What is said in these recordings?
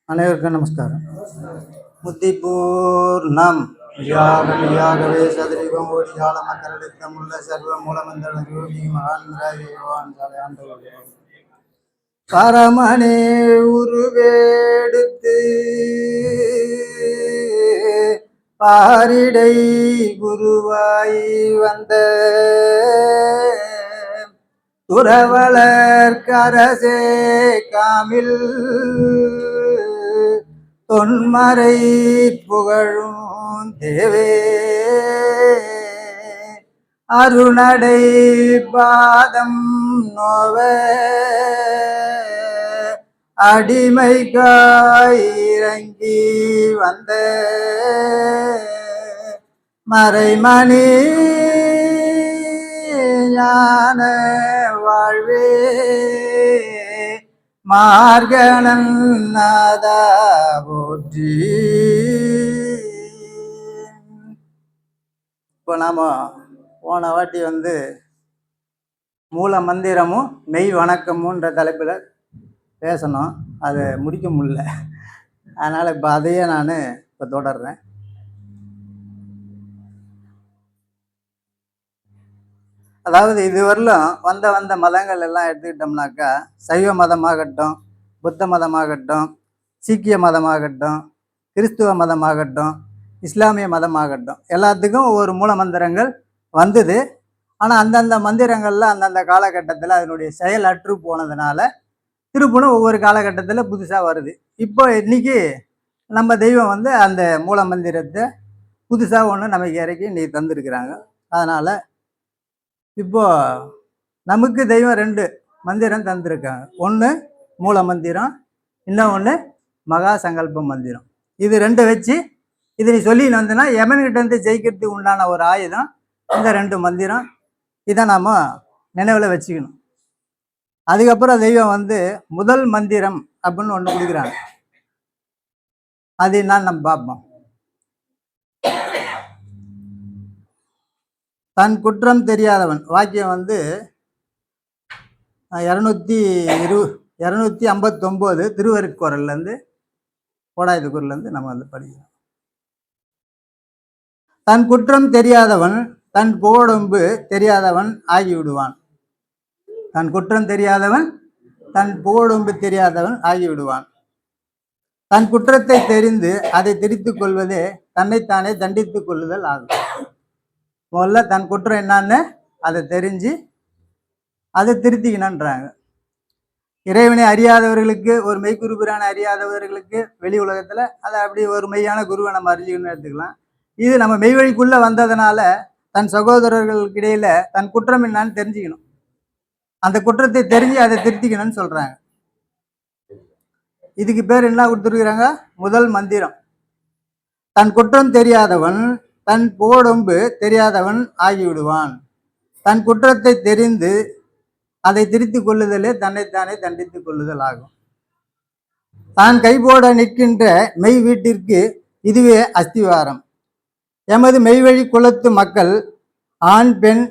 அனைவருக்கும் நமஸ்காரம். முத்திபூர்ணம் யாகவே சதுரீபம் ஓடி கால மக்களிடத்தமுள்ள சர்வ மூலமந்திர யோகி மகான் பரமனே உருவேடுத்து பாரிடை குருவாய் வந்த துறவலர் கரசே காமில் தொன்மறை புகழும் தேவே அருணடை பாதம் நோவ அடிமைக்காய் இறங்கி வந்த மறைமணி ஞான வாழ்வே மார்கணன் நாதா போற்றி. இப்போ நாம் போன வாட்டி மூல மந்திரமும் மெய் வணக்கமுன்ற தலைப்பில் பேசணும். அதை முடிக்க முடியல, அதனால் இப்போ அதையே நான் இப்போ தொடர்றேன். அதாவது இதுவரையிலும் வந்த மதங்கள் எல்லாம் எடுத்துக்கிட்டோம்னாக்கா, சைவ மதமாகட்டும், புத்த மதமாகட்டும், சீக்கிய மதமாகட்டும், கிறிஸ்துவ மதமாகட்டும், இஸ்லாமிய மதமாகட்டும், எல்லாத்துக்கும் ஒவ்வொரு மூல மந்திரங்கள் வந்தது. ஆனால் அந்தந்த மந்திரங்களில் அந்தந்த காலகட்டத்தில் அதனுடைய செயல் அற்று போனதுனால திருப்பணும் ஒவ்வொரு காலகட்டத்தில் புதுசாக வருது. இப்போ இன்னைக்கு நம்ம தெய்வம் அந்த மூல மந்திரத்தை புதுசாக ஒன்று நமக்கு இறக்கி இன்னைக்கு தந்துருக்குறாங்க. அதனால் இப்போ நமக்கு தெய்வம் 2 மந்திரம் தந்திருக்காங்க. ஒன்று மூல மந்திரம், இன்னொன்று மகா சங்கல்ப மந்திரம். இது 2 வச்சு இது நீ சொல்லின்னு வந்தனா யமன்கிட்ட ஜெயிக்கிறதுக்கு உண்டான ஒரு ஆயுதம் இந்த 2 மந்திரம். இதை நாம் நினைவில் வச்சுக்கணும். அதுக்கப்புறம் தெய்வம் முதல் மந்திரம் அப்படின்னு ஒன்று கொடுக்குறாங்க. அது என்னன்னு நம்ம பார்ப்போம். தன் குற்றம் தெரியாதவன் வாக்கியம் 259 திருவருட்குறள்லேருந்து கோடாயுத குறள்லேருந்து நம்ம படிக்கிறோம். தன் குற்றம் தெரியாதவன் தன் புகழொம்பு தெரியாதவன் ஆகிவிடுவான். தன் குற்றம் தெரியாதவன் தன் புகழொம்பு தெரியாதவன் ஆகிவிடுவான். தன் குற்றத்தை தெரிந்து அதை திரித்து கொள்வதே தன்னைத்தானே தண்டித்துக் கொள்ளுதல் ஆகும். முதல்ல தன் குற்றம் என்னன்னு அதை தெரிஞ்சு அதை திருத்திக்கணுன்றாங்க. இறைவனை அறியாதவர்களுக்கு, ஒரு மெய்குருபிரான அறியாதவர்களுக்கு வெளி உலகத்தில் அதை அப்படி ஒரு மெய்யான குருவை நம்ம அறிஞ்சிக்கணும்னு எடுத்துக்கலாம். இது நம்ம மெய்வழிக்குள்ளே வந்ததுனால தன் சகோதரர்களுக்கு இடையில தன் குற்றம் என்னான்னு தெரிஞ்சுக்கணும். அந்த குற்றத்தை தெரிஞ்சு அதை திருத்திக்கணும்னு சொல்கிறாங்க. இதுக்கு பேர் என்ன கொடுத்துருக்குறாங்க? முதல் மந்திரம். தன் குற்றம் தெரியாதவன் தன் புகழொம்பு தெரியாதவன் ஆகிவிடுவான். தன் குற்றத்தை தெரிந்து அதை திருத்தி கொள்ளுதலே தன்னைத்தானே தண்டித்துக் கொள்ளுதல் ஆகும். தான் கைபோட நிற்கின்ற மெய் வீட்டிற்கு இதுவே அஸ்திவாரம். எமது மெய்வழி குலத்து மக்கள் ஆண் பெண்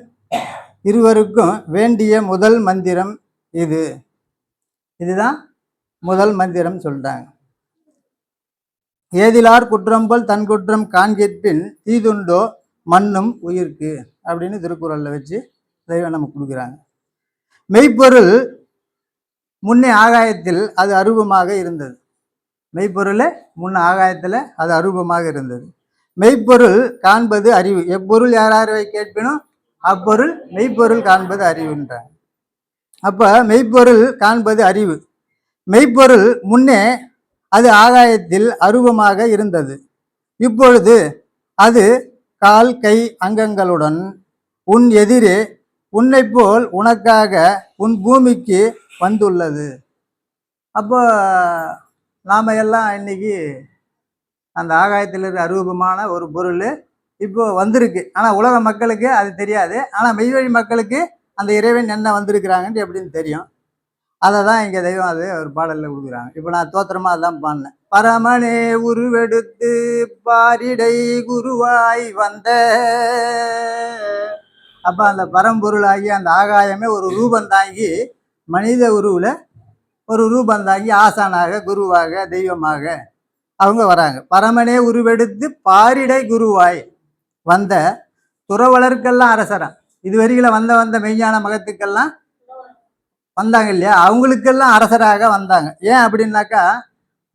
இருவருக்கும் வேண்டிய முதல் மந்திரம் இதுதான் முதல் மந்திரம் சொல்றாங்க. ஏதிலார் குற்றம்போல் தன் குற்றம் காண்கிற்பின் தீதுண்டோ மண்ணும் உயிர்க்கு அப்படின்னு திருக்குறளில் வச்சு தெய்வம் நமக்கு கொடுக்குறாங்க. மெய்ப்பொருள் முன்னே ஆகாயத்தில் அது அரூபமாக இருந்தது. மெய்ப்பொருள் முன்ன ஆகாயத்தில் அது அரூபமாக இருந்தது. மெய்ப்பொருள் காண்பது அறிவு. எப்பொருள் யாரை கேட்பினும் அப்பொருள் மெய்ப்பொருள் காண்பது அறிவுன்றாங்க. அப்போ மெய்ப்பொருள் காண்பது அறிவு. மெய்ப்பொருள் முன்னே அது ஆகாயத்தில் அரூபமாக இருந்தது. இப்பொழுது அது கால் கை அங்கங்களுடன் உன் எதிரே உன்னை போல் உனக்காக உன் பூமிக்கு வந்துள்ளது. அப்போ நாம் எல்லாம் இன்னைக்கு அந்த ஆகாயத்தில் இருக்கிற அரூபமான ஒரு பொருள் இப்போ வந்திருக்கு. ஆனால் உலக மக்களுக்கு அது தெரியாது. ஆனால் மெய்வழி மக்களுக்கு அந்த இறைவன் என்ன வந்திருக்கிறாங்கன்ட்டு எப்படின்னு தெரியும். அதை தான் இங்கே தெய்வம் அது ஒரு பாடலில் கொடுக்குறாங்க. இப்போ நான் தோத்திரமா அதான் பாடினேன். பரமனே உருவெடுத்து பாரிடை குருவாய் வந்த. அப்போ அந்த பரம்பொருளாகி அந்த ஆகாயமே ஒரு ரூபம் தாங்கி மனித உருவில் ஒரு ரூபம் தாங்கி ஆசானாக குருவாக தெய்வமாக அவங்க வராங்க. பரமனே உருவெடுத்து பாரிடை குருவாய் வந்த துறவலருக்கெல்லாம் அரசரா. இதுவரையில வந்த மெய்ஞான மகத்துக்கெல்லாம் வந்தாங்க இல்லையா, அவங்களுக்கெல்லாம் அரசராக வந்தாங்க. ஏன் அப்படின்னாக்கா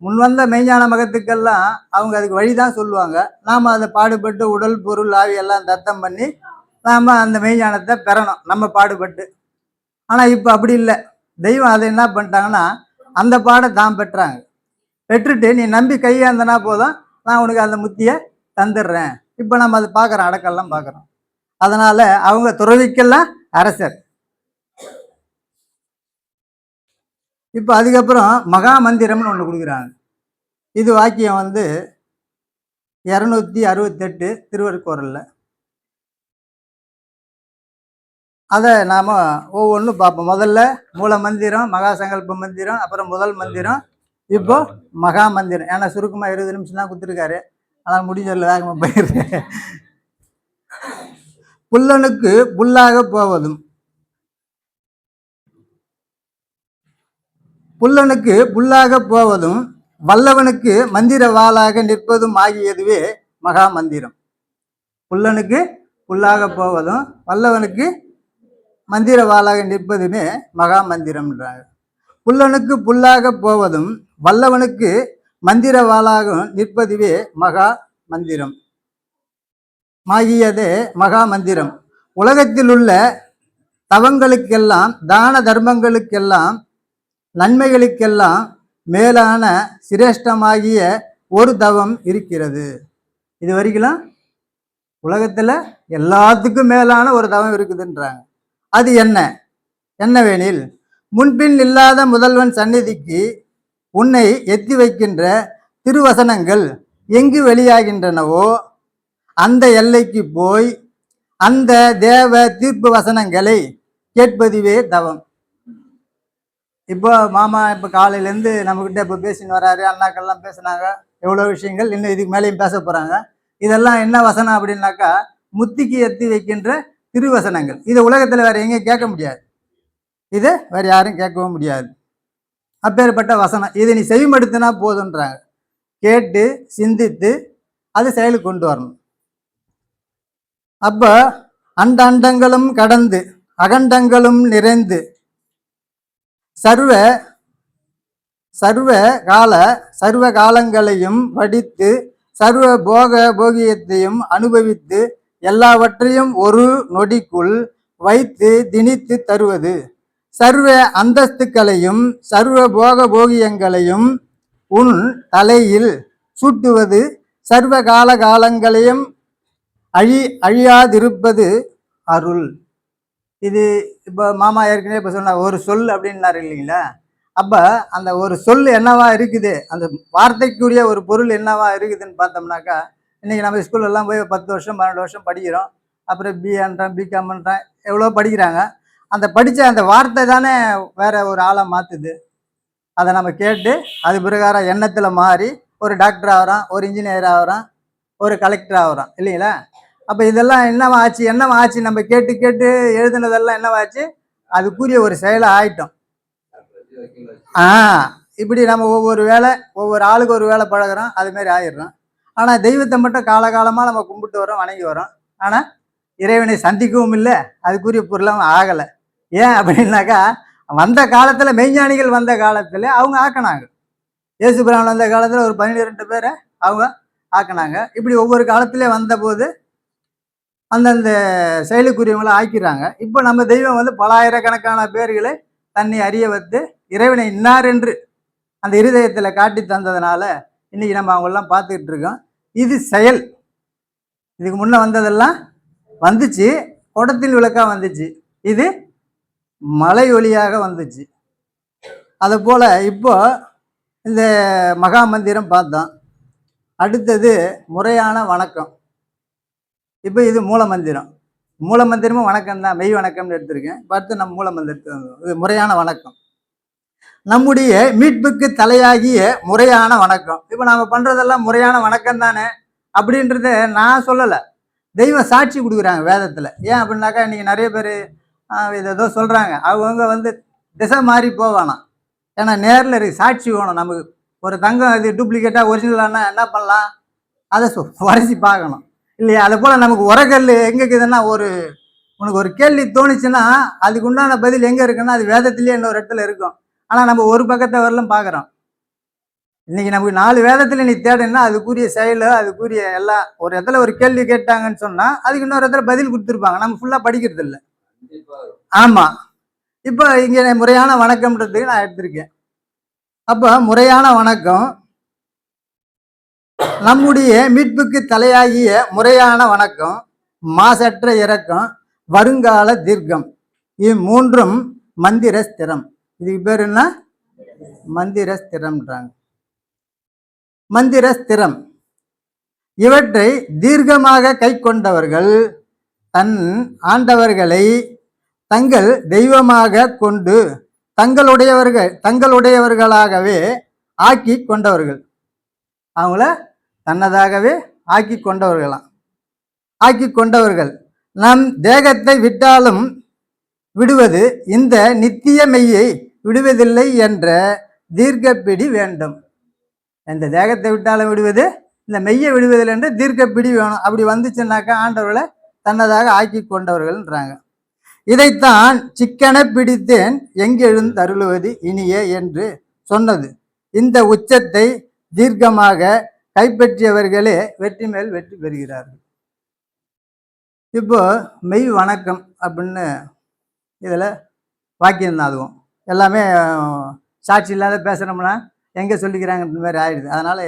முன் வந்த மெய்ஞான மகத்துக்கெல்லாம் அவங்க அதுக்கு வழிதான் சொல்லுவாங்க. நாம் அதை பாடுபட்டு உடல் பொருள் ஆவி எல்லாம் தத்தம் பண்ணி நாம் அந்த மெய்ஞானத்தை பெறணும் நம்ம பாடுபட்டு. ஆனால் இப்போ அப்படி இல்லை. தெய்வம் அதை என்ன பண்ணிட்டாங்கன்னா அந்த பாடை தான் பெற்றாங்க. பெற்றுட்டு நீ நம்பி கையாந்தனா போதும், நான் உனக்கு அந்த முத்தியை தந்துடுறேன். இப்போ நம்ம அதை பார்க்குறோம், அடக்கெல்லாம் பார்க்குறோம். அதனால அவங்க துறவிக்கெல்லாம் அரசர். இப்போ அதுக்கப்புறம் மகா மந்திரம்னு ஒன்று கொடுக்குறாங்க. இது வாக்கியம் 268 திருவருட்குறளில். அதை நாம் ஒவ்வொன்றும் பார்ப்போம். முதல்ல மூல மந்திரம், மகா சங்கல்ப மந்திரம், அப்புறம் முதல் மந்திரம், இப்போ மகா மந்திரம். ஏன்னா சுருக்கமாக 20 நிமிஷம் தான் கொடுத்துருக்காரு. ஆனால் முடிஞ்சதில்ல, வேகமாக போயிடுறேன். புல்லனுக்கு புல்லாக போவதும் புல்லனுக்கு புல்லாக போவதும் வல்லவனுக்கு மந்திர வாளாக நிற்பதும் ஆகியதுவே மகா மந்திரம். புல்லனுக்கு புல்லாக போவதும் வல்லவனுக்கு மந்திர வாளாக நிற்பதுமே மகா மந்திரம்ன்றாங்க. புல்லனுக்கு புல்லாக போவதும் வல்லவனுக்கு மந்திர வாளாக நிற்பதுவே மகா மந்திரம் ஆகியதே மகா மந்திரம். உலகத்தில் உள்ள தவங்களுக்கெல்லாம் தான தர்மங்களுக்கெல்லாம் நன்மைகளுக்கெல்லாம் மேலான சிரேஷ்டமாகிய ஒரு தவம் இருக்கிறது. இது வரைக்கும் உலகத்தில் எல்லாத்துக்கும் மேலான ஒரு தவம் இருக்குதுன்றாங்க. அது என்னவெனில், முன்பின் இல்லாத முதல்வன் சந்நிதிக்கு உன்னை எத்தி வைக்கின்ற திருவசனங்கள் எங்கு வெளியாகின்றனவோ அந்த எல்லைக்கு போய் அந்த தேவ தீர்ப்பு வசனங்களை கேட்பதுவே தவம். இப்போ மாமா இப்போ காலையிலேருந்து நம்மக்கிட்ட இப்போ பேசின்னு வராரு, அண்ணாக்கள்லாம் பேசுனாங்க, எவ்வளோ விஷயங்கள், இன்னும் இதுக்கு மேலேயும் பேச போகிறாங்க. இதெல்லாம் என்ன வசனம் அப்படின்னாக்கா முத்திக்கு எத்தி வைக்கின்ற திருவசனங்கள். இதை உலகத்தில் வேறு எங்கேயும் கேட்க முடியாது, இதை வேறு யாரும் கேட்கவும் முடியாது. அப்பேற்பட்ட வசனம். இதை நீ செவிமடுத்தினா போதுன்றாங்க. கேட்டு சிந்தித்து அது செயலுக்கு கொண்டு வரணும். அப்போ அண்டங்களும் கடந்து அகண்டங்களும் நிறைந்து சர்வ காலங்களையும் படித்து சர்வ போகியத்தையும் அனுபவித்து எல்லாவற்றையும் ஒரு நொடிக்குள் வைத்து திணித்து தருவது, சர்வ அந்தஸ்துக்களையும் சர்வ போகியங்களையும் உன் தலையில் சூட்டுவது, சர்வ காலங்களையும் அழியாதிருப்பது அருள். இது இப்போ மாமா ஏற்கனவே இப்போ சொன்ன ஒரு சொல் அப்படின்னாரு இல்லைங்களா. அப்போ அந்த ஒரு சொல் என்னவா இருக்குது, அந்த வார்த்தைக்குரிய ஒரு பொருள் என்னவா இருக்குதுன்னு பார்த்தோம்னாக்கா, இன்றைக்கி நம்ம ஸ்கூல்லலாம் போய் 10 வருஷம் 12 வருஷம் படிக்கிறோம். அப்புறம் பிஏன்றேன் பிகாம்ன்றேன் எவ்வளோ படிக்கிறாங்க. அந்த படித்த அந்த வார்த்தை தானே வேற ஒரு ஆளை மாற்றுது. அதை நம்ம கேட்டு அது பிரகாரம் எண்ணத்தில் மாறி ஒரு டாக்டர் ஆகிறோம், ஒரு இன்ஜினியர் ஆகிறோம், ஒரு கலெக்டர் ஆகிறோம் இல்லைங்களா. அப்போ இதெல்லாம் என்னவா ஆச்சு, நம்ம கேட்டு கேட்டு எழுதுனதெல்லாம் என்னவாச்சு, அதுக்குரிய ஒரு செயலை ஆயிட்டோம். இப்படி நம்ம ஒவ்வொரு ஆளுக்கு ஒரு வேலை பழகிறோம், அதுமாரி ஆயிடுறோம். ஆனால் தெய்வத்தை மட்டும் காலகாலமாக நம்ம கும்பிட்டு வரோம், வணங்கி வரோம். ஆனால் இறைவனை சந்திக்கவும் இல்லை, அதுக்குரிய பொருளாகவும் ஆகலை. ஏன் அப்படின்னாக்கா வந்த காலத்தில் மெய்ஞானிகள் வந்த காலத்தில் அவங்க ஆக்கினாங்க. இயேசு பிரான் வந்த காலத்தில் ஒரு 12 பேரை அவங்க ஆக்கினாங்க. இப்படி ஒவ்வொரு காலத்திலே வந்தபோது அந்தந்த செயலுக்குரியவங்களை ஆக்கிறாங்க. இப்போ நம்ம தெய்வம் பல ஆயிரக்கணக்கான பேர்களை தன்னை அறிய வைத்து இறைவனை இன்னார் என்று அந்த இருதயத்தில் காட்டி தந்ததுனால இன்னைக்கு நம்ம அவங்களெல்லாம் பார்த்துக்கிட்டு இருக்கோம். இது செயல். இதுக்கு முன்னே வந்ததெல்லாம் வந்துச்சு, குடத்தில் விளக்காக வந்துச்சு, இது மலை ஒளியாக வந்துச்சு. அது போல் இப்போ இந்த மகா மந்திரம் பார்த்தோம். அடுத்தது முறையான வணக்கம். இப்போ இது மூல மந்திரம். மூல மந்திரமும் வணக்கம் தான், மெய் வணக்கம்னு எடுத்திருக்கேன். பார்த்து நம்ம மூல மந்திரத்தை இது முறையான வணக்கம். நம்முடைய மீட்புக்கு தலையாகிய முறையான வணக்கம். இப்போ நாம பண்றதெல்லாம் முறையான வணக்கம் தானே அப்படின்றத நான் சொல்லலை, தெய்வம் சாட்சி கொடுக்குறாங்க வேதத்தில். ஏன் அப்படின்னாக்கா இன்னைக்கு நிறைய பேர் இது ஏதோ சொல்கிறாங்க, அவங்க வந்து திசை மாறி போவானா. ஏன்னா நேரில் இருக்கு, சாட்சி வேணும் நமக்கு. ஒரு தங்கம் இது டூப்ளிகேட்டாக ஒரிஜினலானா என்ன பண்ணலாம், அதை உரைச்சி பார்க்கணும் இல்லையா. அதை போல் நமக்கு உரக்கல் எங்கே இருக்குதுன்னா, உனக்கு ஒரு கேள்வி தோணுச்சுன்னா அதுக்கு உண்டான பதில் எங்கே இருக்குன்னா அது வேதத்திலேயே இன்னொரு இடத்துல இருக்கும். ஆனால் நம்ம ஒரு பக்கத்தை வரலும் பார்க்குறோம். இன்னைக்கு நமக்கு 4 வேதத்தில் நீ தேடுன்னா அதுக்குரிய செயல், அதுக்குரிய எல்லாம். ஒரு இடத்துல ஒரு கேள்வி கேட்டாங்கன்னு சொன்னால் அதுக்கு இன்னொரு இடத்துல பதில் கொடுத்துருப்பாங்க, நம்ம ஃபுல்லாக படிக்கிறது இல்லை. ஆமாம். இப்போ இங்கே முறையான வணக்கம்ன்றதுக்கு நான் எடுத்திருக்கேன். அப்போ முறையான வணக்கம், நம்முடைய மீட்புக்கு தலையாகிய முறையான வணக்கம், மாசற்ற இரக்கம், வருங்கால தீர்க்கம், இம்மூன்றும் மந்திர ஸ்திரம். இதுக்கு பேர் என்ன? மந்திர ஸ்திரம்ன்றாங்க. மந்திர ஸ்திரம். இவற்றை தீர்க்கமாக கை கொண்டவர்கள் தன் ஆண்டவர்களை தங்கள் தெய்வமாக கொண்டு தங்களுடையவர்களாகவே ஆக்கி கொண்டவர்கள். அவங்கள தன்னதாகவே ஆக்கி கொண்டவர்கள். நம் தேகத்தை விட்டாலும் விடுவது இந்த நித்திய மெய்யை விடுவதில்லை என்ற தீர்க்கப்பிடி வேண்டும். இந்த தேகத்தை விட்டாலும் விடுவது இந்த மெய்யை விடுவதில்லை என்று தீர்க்கப்பிடி வேணும். அப்படி வந்துச்சுன்னாக்கா ஆண்டவர்களை தன்னதாக ஆக்கி கொண்டவர்கள்ன்றாங்க. இதைத்தான் சிக்கன பிடித்தேன் எங்கெழுந்தருளுவது இனியே என்று சொன்னது. இந்த உச்சத்தை தீர்க்கமாக கைப்பற்றியவர்களே வெற்றி மேல் வெற்றி பெறுகிறார்கள். இப்போ மெய் வணக்கம் அப்படின்னு இதில் வாக்கியம் தான், அதுவும் எல்லாமே சாட்சி இல்லாத பேசுகிறோம்னா எங்கே சொல்லிக்கிறாங்கன்ற மாதிரி ஆயிடுது. அதனால்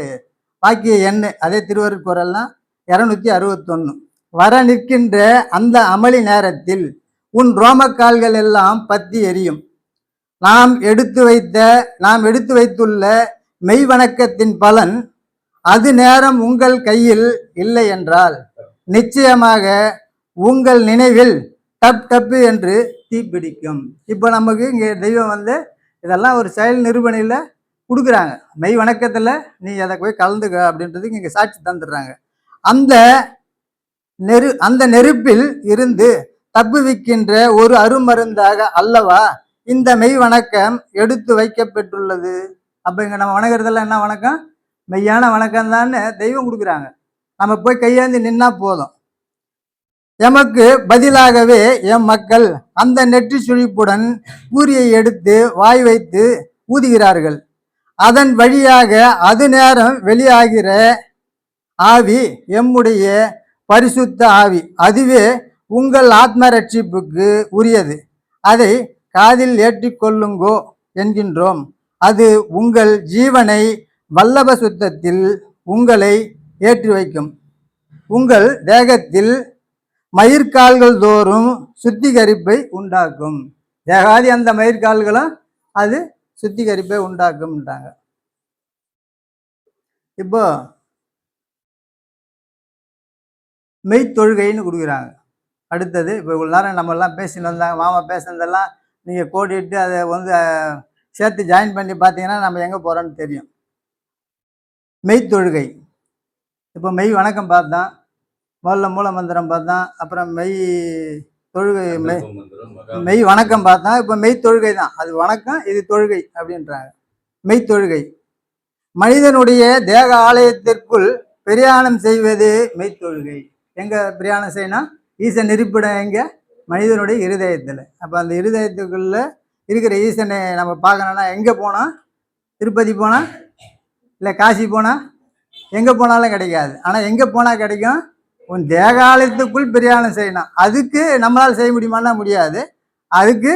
வாக்கிய எண்ணு அதே திருவருட்குறள்லாம் 261. வர நிற்கின்ற அந்த அமளி நேரத்தில் உன் ரோமக்கால்கள் எல்லாம் பற்றி எரியும். நாம் எடுத்து வைத்துள்ள மெய் வணக்கத்தின் பலன் அது நேரம் உங்கள் கையில் இல்லை என்றால் நிச்சயமாக உங்கள் நினைவில் டப் டப்பு என்று தீப்பிடிக்கும். இப்போ நமக்கு இங்கே தெய்வம் வந்து இதெல்லாம் ஒரு செயல் நிரூபணையில் கொடுக்குறாங்க. மெய் வணக்கத்தில் நீ அதை போய் கலந்துக்க அப்படின்றதுக்கு இங்கே சாட்சி தந்துடுறாங்க. அந்த நெருப்பில் இருந்து தப்புவிக்கின்ற ஒரு அருமருந்தாக அல்லவா இந்த மெய் வணக்கம் எடுத்து வைக்கப்பட்டுள்ளது. அப்போ இங்கே நம்ம வணங்குறதெல்லாம் என்ன வணக்கம்? மெய்யான வணக்கம் தான்னு தெய்வம் கொடுக்குறாங்க. நம்ம போய் கையாந்து நின்னா போதும். எமக்கு பதிலாகவே எம் மக்கள் அந்த நெற்றி சுழிப்புடன் பூரியை எடுத்து வாய் வைத்து ஊதுகிறார்கள். அதன் வழியாக அது நேரம் வெளியாகிற ஆவி எம்முடைய பரிசுத்த ஆவி. அதுவே உங்கள் ஆத்ம ரட்சிப்புக்கு உரியது. அதை காதில் ஏற்றிக்கொள்ளுங்கோ என்கின்றோம். அது உங்கள் ஜீவனை வல்லப சுத்தத்தில் உங்களை ஏற்றி வைக்கும். உங்கள் தேகத்தில் மயிர்கால்கள் தோறும் சுத்திகரிப்பை உண்டாக்கும். தேகாதி அந்த மயிர்கால்களும் அது சுத்திகரிப்பை உண்டாக்கும்ன்றாங்க. இப்போ மெய்த்தொழுகைன்னு கொடுக்குறாங்க. அடுத்தது இப்போ இவ்வளோ நேரம் நம்மெல்லாம் பேசின்னு வந்தாங்க, மாமா பேசுனதெல்லாம் நீங்கள் கோடிட்டு அதை வந்து சேர்த்து ஜாயின் பண்ணி பார்த்தீங்கன்னா நம்ம எங்கே போகிறோன்னு தெரியும். மெய்த்தொழுகை. இப்போ மெய் வணக்கம் பார்த்தோம், முதல்ல மூல மந்திரம் பார்த்தோம், அப்புறம் மெய் தொழுகை மெய் வணக்கம் பார்த்தோம். இப்போ மெய்த்தொழுகை தான். அது வணக்கம், இது தொழுகை அப்படின்றாங்க. மெய்த்தொழுகை. மனிதனுடைய தேக ஆலயத்திற்குள் பிரயாணம் செய்வது மெய்த்தொழுகை. எங்கே பிரயாணம் செய்யணும்? ஈசன் இருப்பிடம் எங்கே? மனிதனுடைய இருதயத்தில். அப்போ அந்த இருதயத்துக்குள்ளே இருக்கிற ஈசனை நம்ம பார்க்கணுன்னா எங்கே போனோம்? திருப்பதி போனால், இல்லை காசி போனால், எங்கே போனாலும் கிடைக்காது. ஆனால் எங்கே போனால் கிடைக்கும்? உன் தேகாலயத்துக்குள் பிரயாணம் செய்யணும். அதுக்கு நம்மளால் செய்ய முடியுமான்னா முடியாது. அதுக்கு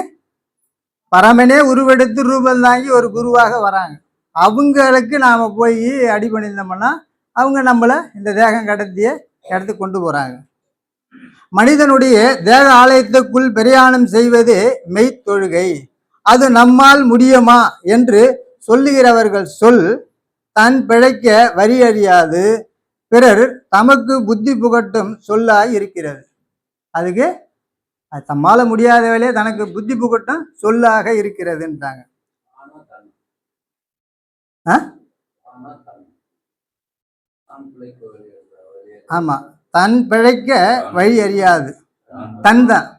பரமனே உருவெடுத்து ரூபம் தாங்கி ஒரு குருவாக வராங்க. அவங்களுக்கு நாம் போய் அடி பண்ணியிருந்தோம்னா அவங்க நம்மளை இந்த தேகம் கடத்திய இடத்துக்கு கொண்டு போகிறாங்க. மனிதனுடைய தேக ஆலயத்துக்குள் பிரயாணம் செய்வது மெய்த்தொழுகை. அது நம்மால் முடியுமா என்று சொல்லுகிறவர்கள் சொல் தன் பிழைக்க வரி அறியாது பிறர் தமக்கு புத்தி புகட்டும் சொல்லாய் இருக்கிறது. அதுக்கு அது தம்மால முடியாத வேலையே தனக்கு புத்தி புகட்டும் சொல்லாக இருக்கிறதுன்றாங்க. ஆமா, தன் பிழைக்க வழி அறியாது தன் தான்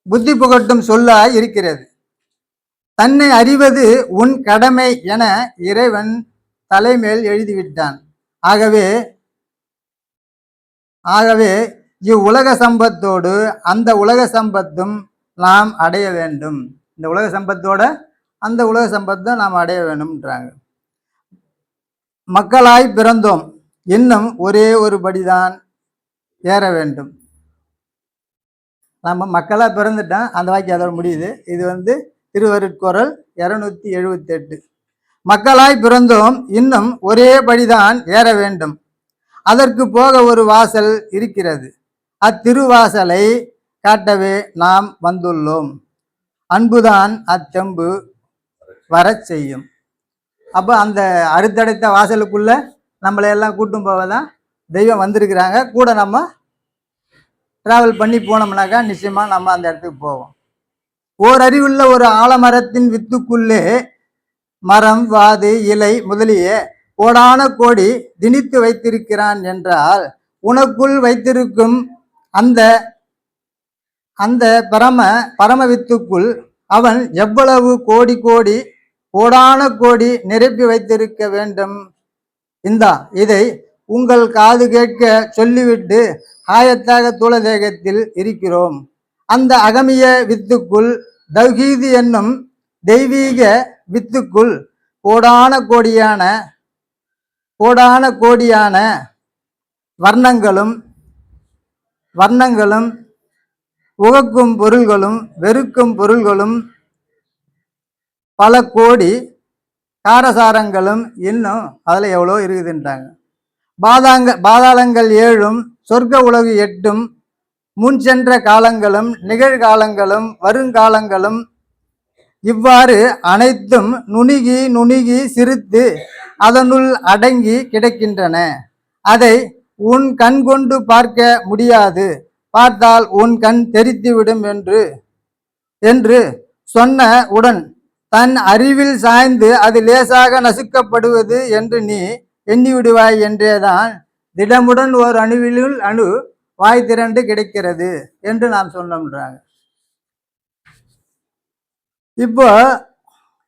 புத்தி புகட்டும் சொல்லாய் இருக்கிறது. தன்னை அறிவது உன் கடமை என இறைவன் தலைமேல் எழுதிவிட்டான். ஆகவே ஆகவே இவ்வுலக சம்பத்தோடு அந்த உலக சம்பத்தும் நாம் அடைய வேண்டும். இந்த உலக சம்பத்தோட அந்த உலக சம்பத்தும் நாம் அடைய வேண்டும்ன்றாங்க. மக்களாய் பிறந்தோம், இன்னும் ஒரே ஒரு படிதான் ஏற வேண்டும். நம்ம மக்களாக பிறந்துட்டோம், அந்த வாக்கியம் அதோட முடியுது. இது திருவருட்குறள் 278. மக்களாய் பிறந்தோம், இன்னும் ஒரே படிதான் ஏற வேண்டும். அதற்கு போக ஒரு வாசல் இருக்கிறது. அத்திருவாசலை காட்டவே நாம் வந்துள்ளோம். அன்புதான் அத்தெம்பு வரச் செய்யும். அப்போ அந்த அடுத்தடுத்த வாசலுக்குள்ள நம்மளையெல்லாம் கூட்டும் போவதான் தெய்வம் வந்திருக்கிறாங்க. கூட நம்ம டிராவல் பண்ணி போனோம்னாக்கா நிச்சயமா நம்ம அந்த இடத்துக்கு போவோம். ஓர் அறிவுள்ள ஒரு ஆலமரத்தின் வித்துக்குள்ளே மரம், வாது, இலை முதலிய கோடான கோடி திணித்து வைத்திருக்கிறான் என்றால், உனக்குள் வைத்திருக்கும் அந்த அந்த பரம வித்துக்குள் அவன் எவ்வளவு கோடி கோடி கோடான கோடி நிரப்பி வைத்திருக்க வேண்டும். இதை உங்கள் காது கேட்க சொல்லிவிட்டு ஆயத்தாக தூள தேகத்தில் இருக்கிறோம். அந்த அகமிய வித்துக்குள் தௌஹீது என்னும் தெய்வீக வித்துக்குள் கோடான கோடியான வர்ணங்களும் உகக்கும் பொருள்களும் வெறுக்கும் பொருள்களும் பல கோடி காரசாரங்களும் இன்னும் அதுல எவ்வளோ இருக்குதுன்றாங்க. பாதாளங்கள் 7, சொர்க்க உலகு 8, முன் சென்ற காலங்களும் நிகழ்காலங்களும் வருங்காலங்களும் இவ்வாறு அனைத்தும் நுணுகி நுணுகி சிரித்து அதனுள் அடங்கி கிடக்கின்றன. அதை உன் கண் கொண்டு பார்க்க முடியாது, பார்த்தால் உன் கண் தெரித்துவிடும் என்று சொன்ன உடன் தன் அறிவில் சாய்ந்து அது லேசாக நசுக்கப்படுவது என்று நீ எண்ணிவிடுவாய் என்றேதான் திடமுடன் ஓர் அணுவிலுள் அணு வாய் திரண்டு கிடைக்கிறது என்று நாம் சொன்னோம்ன்றாங்க. இப்போ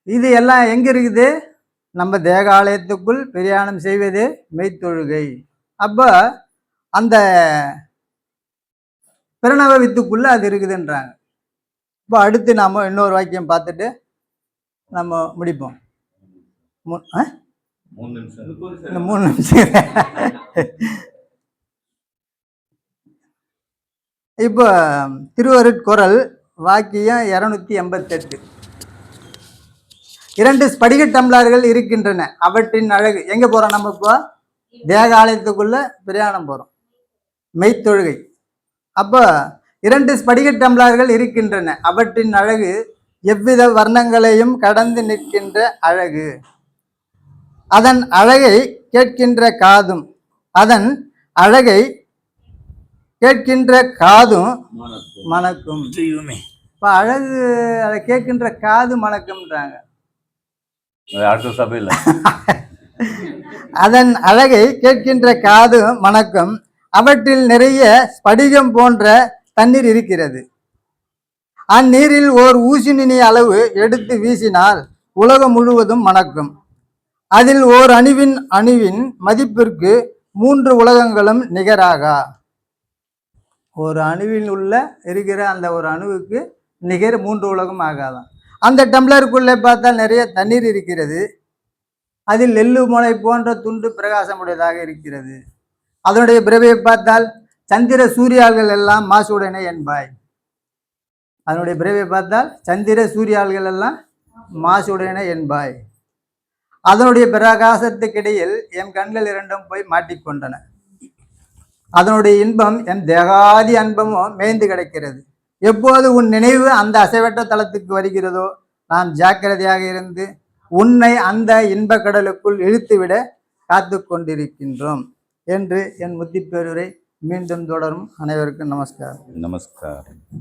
இது எல்லாம் எங்க இருக்குது? நம்ம தேகாலயத்துக்குள் பிரயாணம் செய்வது மெய்த்தொழுகை. அப்போ அந்த பிரணவ வித்துக்குள்ள அது இருக்குதுன்றாங்க. இப்போ அடுத்து நாம இன்னொரு வாக்கியம் பார்த்துட்டு நம்ம முடிப்போம். 3 நிமிஷம். இப்போ திருவருட்குறள் வாக்கியம் 288. 2 ஸ்படிக டம்ளர்கள் இருக்கின்றன, அவற்றின் அழகு. எங்க போறோம் நம்ம? இப்போ தேகாலயத்துக்குள்ள பிரயாணம் போறோம், மெய்த்தொழுகை. அப்போ 2 ஸ்படிக டம்ளர்கள் இருக்கின்றன, அவற்றின் அழகு எவ்வித வர்ணங்களையும் கடந்து நிற்கின்ற அழகு. அதன் அழகை கேட்கின்ற காதும் மணக்கும். இப்ப அழகு அதை கேட்கின்ற காது மணக்கும்ன்றாங்க. அதன் அழகை கேட்கின்ற காது மணக்கும். அவற்றில் நிறைய ஸ்படிகம் போன்ற தண்ணீர் இருக்கிறது. அந்நீரில் ஓர் ஊசி நுனி அளவு எடுத்து வீசினால் உலகம் முழுவதும் மணக்கும். அதில் ஓர் அணுவின் மதிப்பிற்கு 3 உலகங்களும் நிகராகா. ஒரு அணுவில் இருக்கிற அந்த ஒரு அணுவுக்கு நிகர் 3 உலகம் ஆகாதான். அந்த டம்ளருக்குள்ளே பார்த்தால் நிறைய தண்ணீர் இருக்கிறது. அதில் நெல்லு முளை போன்ற துண்டு பிரகாசமுடையதாக இருக்கிறது. அதனுடைய பிறவையை பார்த்தால் சந்திர சூரியாள்கள் எல்லாம் மாசுடனே என்பாய். அதனுடைய பிறவையை பார்த்தால் சந்திர சூரியாள்கள் எல்லாம் மாசுடனே என்பாய். அதனுடைய பிரகாசத்துக்கிடையில் என் கண்கள் 2 போய் மாட்டிக்கொண்டன. அதனுடைய இன்பம் என் தேகாதி அன்பமும் மேய்ந்து கிடக்கிறது. எப்போது உன் நினைவு அந்த அசைவற்ற தளத்துக்கு வருகிறதோ, நாம் ஜாக்கிரதையாக இருந்து உன்னை அந்த இன்ப கடலுக்குள் இழுத்துவிட காத்து கொண்டிருக்கின்றோம் என்று என் முத்திப்பேருரை மீண்டும் தொடரும். அனைவருக்கும் நமஸ்காரம். நமஸ்காரம்.